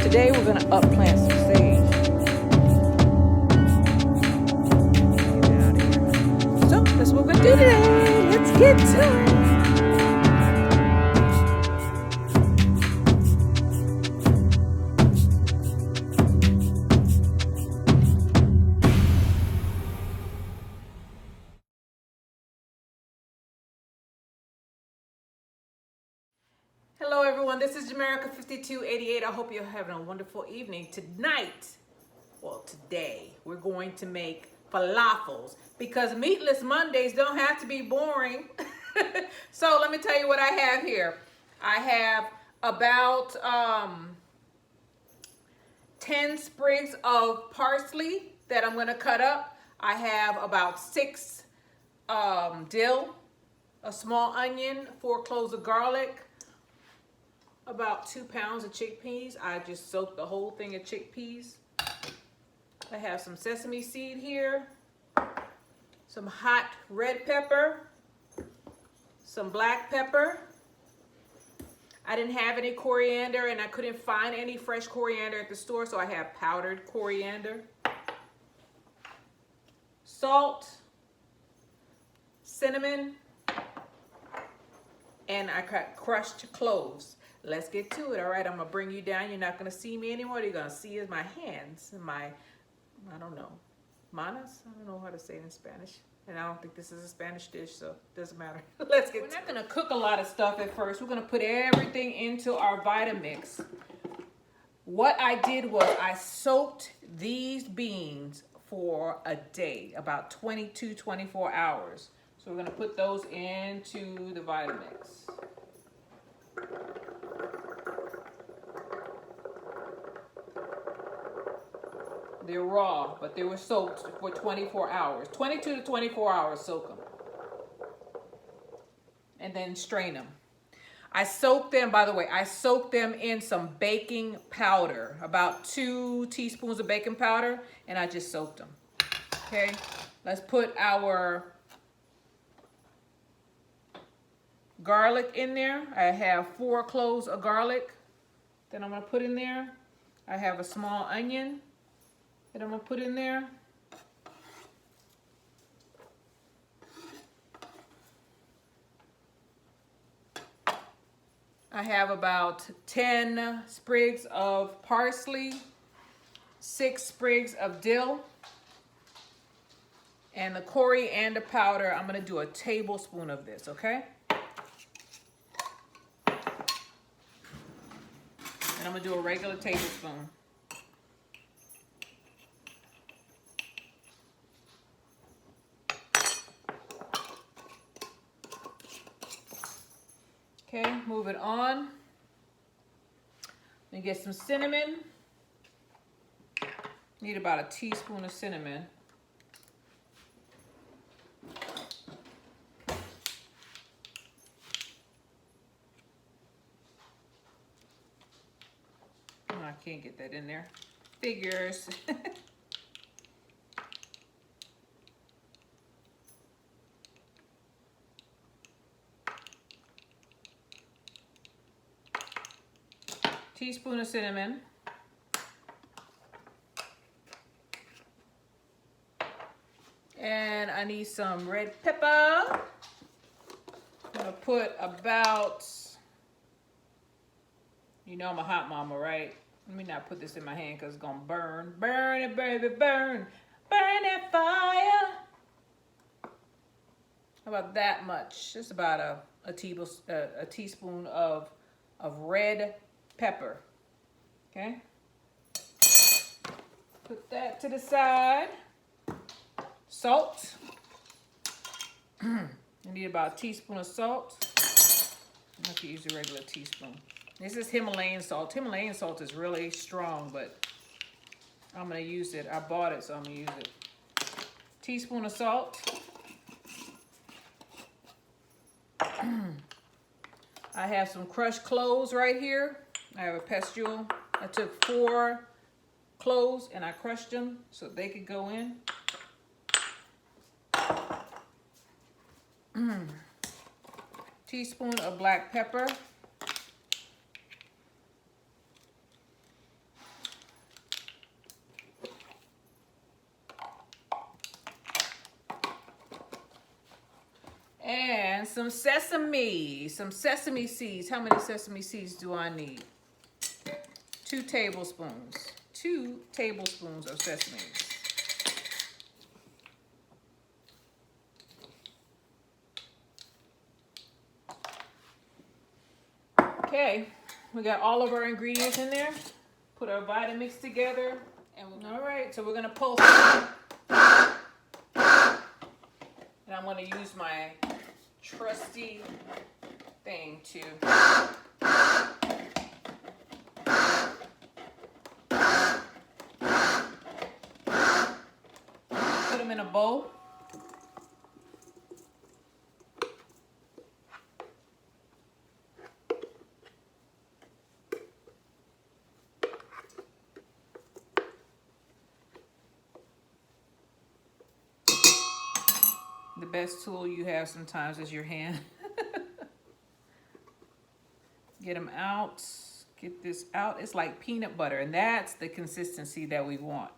Today we're gonna up plant some sage. Get it out of here. So that's what we're gonna do today. Let's get to it. Hello everyone, this is Jamerica5288. I hope you're having a wonderful evening. Today, we're going to make falafels because meatless Mondays don't have to be boring. So let me tell you what I have here. I have about 10 sprigs of parsley that I'm gonna cut up. I have about 6 dill, a small onion, 4 cloves of garlic, about 2 pounds of chickpeas. I just soaked the whole thing of chickpeas. I have some sesame seed here, some hot red pepper, some black pepper. I didn't have any coriander and I couldn't find any fresh coriander at the store, so I have powdered coriander. Salt, cinnamon, and I cut crushed cloves. Let's get to it. All right, I'm gonna bring you down. You're not gonna see me anymore. You're gonna see is my hands and my, I don't know, manos? I don't know how to say it in Spanish. And I don't think this is a Spanish dish, so it doesn't matter. Let's get to it. We're not gonna cook a lot of stuff at first. We're gonna put everything into our Vitamix. What I did was I soaked these beans for a day, about 22, 24 hours. So we're gonna put those into the Vitamix. They're raw, but they were soaked for 24 hours. 22 to 24 hours, soak them. And then strain them. I soaked them, by the way, I soaked them in some baking powder. About 2 teaspoons of baking powder, and I just soaked them. Okay, let's put our garlic in there. I have 4 cloves of garlic that I'm gonna put in there. I have a small onion that I'm gonna put in there. I have about 10 sprigs of parsley, 6 sprigs of dill, and the coriander powder. I'm gonna do a tablespoon of this, okay? And I'm gonna do a regular tablespoon. Okay, move it on. Then get some cinnamon. Need about a teaspoon of cinnamon. Oh, I can't get that in there. Figures. Teaspoon of cinnamon. And I need some red pepper. I'm gonna put about, you know I'm a hot mama, right? Let me not put this in my hand because it's gonna burn. Burn it, baby, burn. Burn that fire. How about that much? Just about a teaspoon of red pepper. Okay, put that to the side. Salt. I need about a teaspoon of salt. I have to use a regular teaspoon. This is Himalayan salt. Himalayan salt is really strong, but I'm gonna use it. I bought it, so I'm gonna use it. Teaspoon of salt. I have some crushed cloves right here. I have a pestle. I took 4 cloves and I crushed them so they could go in. Teaspoon of black pepper. some sesame seeds. How many sesame seeds do I need? 2 tablespoons. 2 tablespoons of sesame. Okay, we got all of our ingredients in there. Put our Vitamix together. All right, so we're gonna pulse it. And I'm gonna use my trusty thing to put them in a bowl. The best tool you have sometimes is your hand. Get them out. Get this out. It's like peanut butter, and that's the consistency that we want.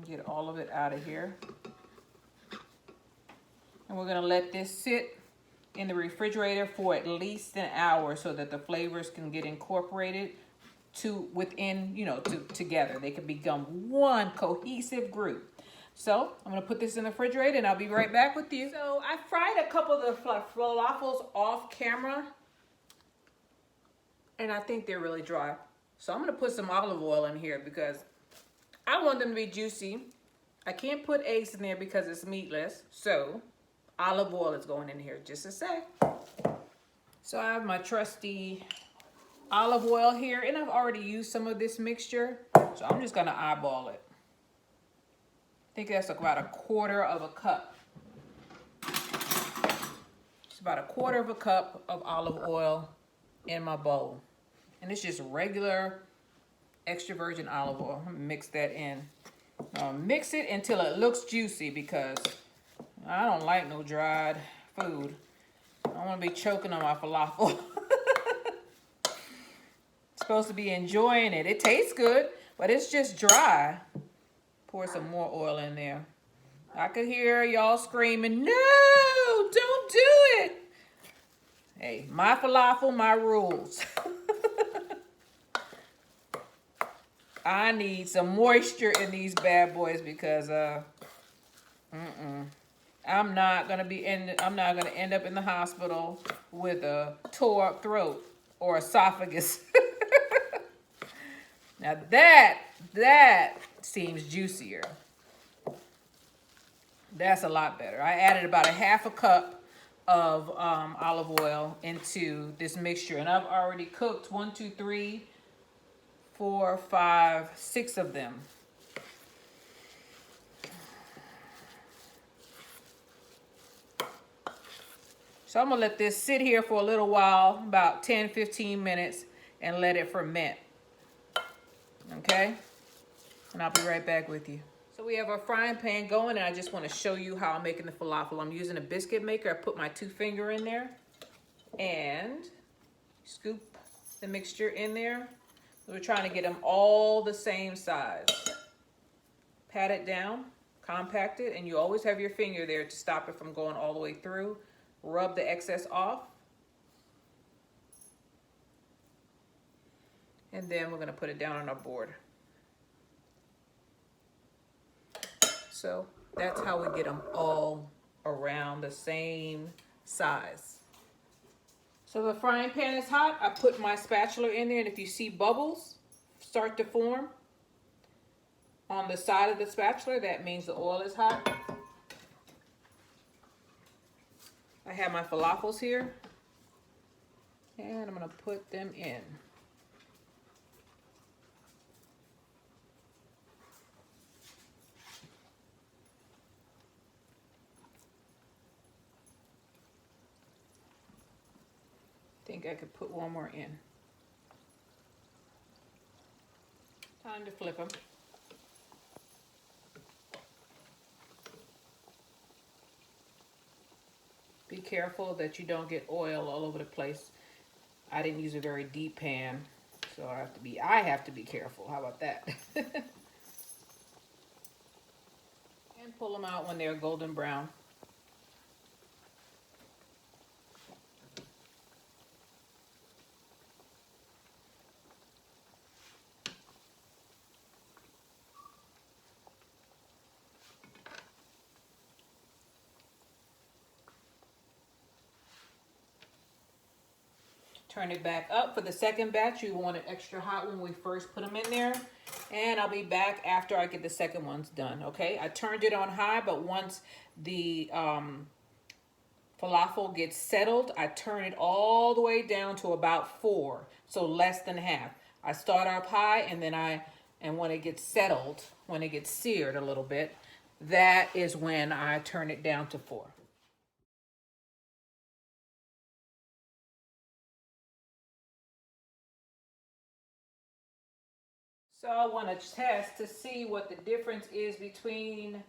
Get all of it out of here. And we're gonna let this sit in the refrigerator for at least an hour so that the flavors can get incorporated together. They can become one cohesive group. So I'm gonna put this in the refrigerator and I'll be right back with you. So I fried a couple of the falafels off camera and I think they're really dry. So I'm gonna put some olive oil in here because I want them to be juicy. I can't put eggs in there because it's meatless. So olive oil is going in here just a sec. So I have my trusty olive oil here, and I've already used some of this mixture, so I'm just gonna eyeball it. I think that's about 1/4 cup. It's about 1/4 cup of olive oil in my bowl, and it's just regular extra virgin olive oil. I'm gonna mix that in. Mix it until it looks juicy because I don't like no dried food. I don't want to be choking on my falafel. Supposed to be enjoying it. It tastes good, but it's just dry. Pour some more oil in there. I could hear y'all screaming, no, don't do it. Hey, my falafel, my rules. I need some moisture in these bad boys because I'm not gonna end up in the hospital with a tore up throat or esophagus. Now that seems juicier. That's a lot better. I added about 1/2 cup of olive oil into this mixture, and I've already cooked 1, 2, 3, 4, 5, 6 of them. So I'm gonna let this sit here for a little while, about 10, 15 minutes, and let it ferment. Okay? And I'll be right back with you. So we have our frying pan going, and I just want to show you how I'm making the falafel. I'm using a biscuit maker. I put my 2-finger in there and scoop the mixture in there. We're trying to get them all the same size. Pat it down, compact it, and you always have your finger there to stop it from going all the way through. Rub the excess off. And then we're gonna put it down on our board. So that's how we get them all around the same size. So the frying pan is hot. I put my spatula in there, and if you see bubbles start to form on the side of the spatula, that means the oil is hot. I have my falafels here, and I'm gonna put them in. I think I could put one more in. Time to flip them. Be careful that you don't get oil all over the place. I didn't use a very deep pan, so I have to be careful. How about that? pull them out when they're golden brown. Turn it back up. For the second batch, you want it extra hot when we first put them in there. And I'll be back after I get the second ones done, okay? I turned it on high, but once the falafel gets settled, I turn it all the way down to about 4, so less than half. I start up high, and then and when it gets settled, when it gets seared a little bit, that is when I turn it down to 4. So I want to test to see what the difference is between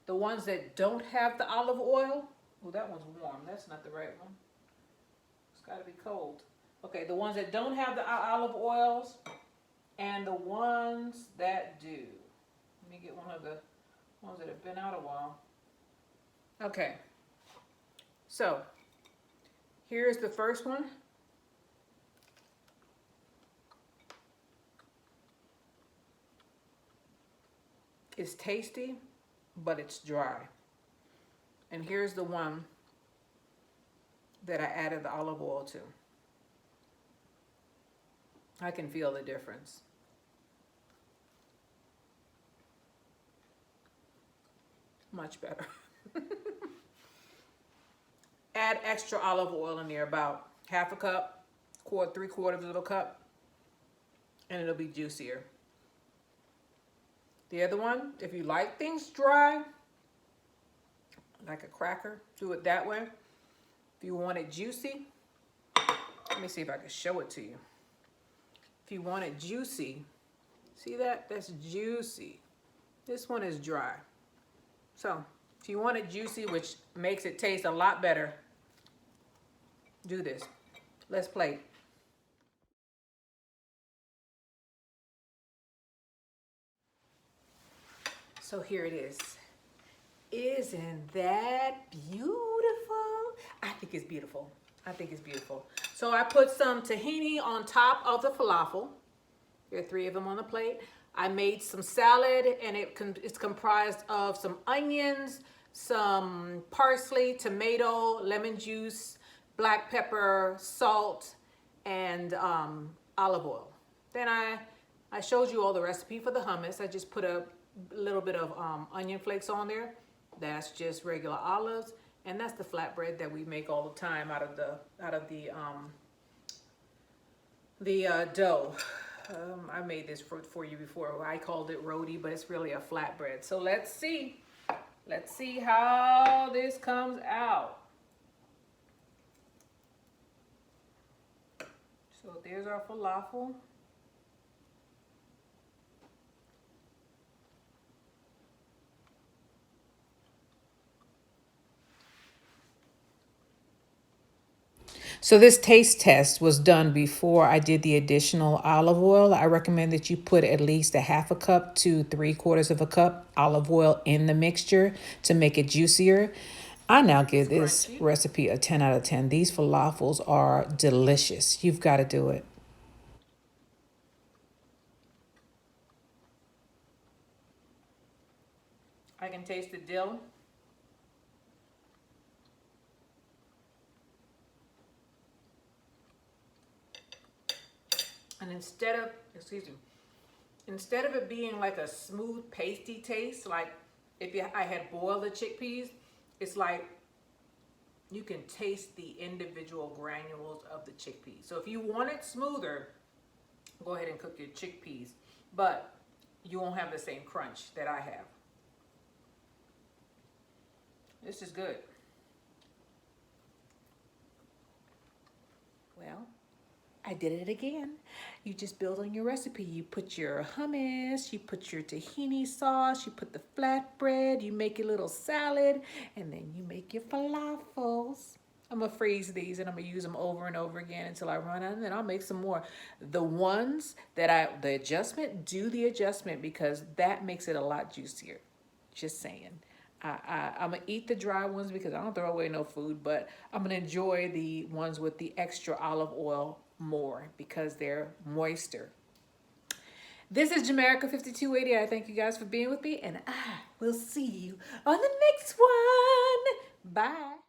the ones that don't have the olive oil. Oh, that one's warm. That's not the right one. It's got to be cold. Okay, the ones that don't have the olive oils and the ones that do. Let me get one of the ones that have been out a while. Okay, so here's the first one. It's tasty, but it's dry. And here's the one that I added the olive oil to. I can feel the difference. Much better. Add extra olive oil in there, about half a cup, 3/4 of a cup, and it'll be juicier. The other one, if you like things dry, like a cracker, do it that way. If you want it juicy, let me see if I can show it to you. If you want it juicy, see that? That's juicy. This one is dry. So, if you want it juicy, which makes it taste a lot better, do this. Let's plate. So here it is. Isn't that beautiful? I think it's beautiful. I think it's beautiful. So I put some tahini on top of the falafel. There are 3 of them on the plate. I made some salad, and it's comprised of some onions, some parsley, tomato, lemon juice, black pepper, salt, and olive oil. Then I showed you all the recipe for the hummus. I just put a little bit of onion flakes on there. That's just regular olives, and that's the flatbread that we make all the time out of the dough. I made this for you before. I called it roti, but it's really a flatbread. So let's see how this comes out. So there's our falafel. So this taste test was done before I did the additional olive oil. I recommend that you put at least a half a cup to 3/4 of a cup olive oil in the mixture to make it juicier. I now give this recipe a 10 out of 10. These falafels are delicious. You've got to do it. I can taste the dill. And instead of it being like a smooth pasty taste, like I had boiled the chickpeas, it's like you can taste the individual granules of the chickpeas. So if you want it smoother, go ahead and cook your chickpeas, but you won't have the same crunch that I have. This is good. Well, I did it again. You just build on your recipe. You put your hummus, you put your tahini sauce, you put the flatbread, you make your little salad, and then you make your falafels. I'm gonna freeze these and I'm gonna use them over and over again until I run out, and then I'll make some more. The ones that do the adjustment because that makes it a lot juicier. Just saying. I'm gonna eat the dry ones because I don't throw away no food, but I'm gonna enjoy the ones with the extra olive oil more because they're moister. This is Jamaica 5280. I thank you guys for being with me, and I will see you on the next one. Bye.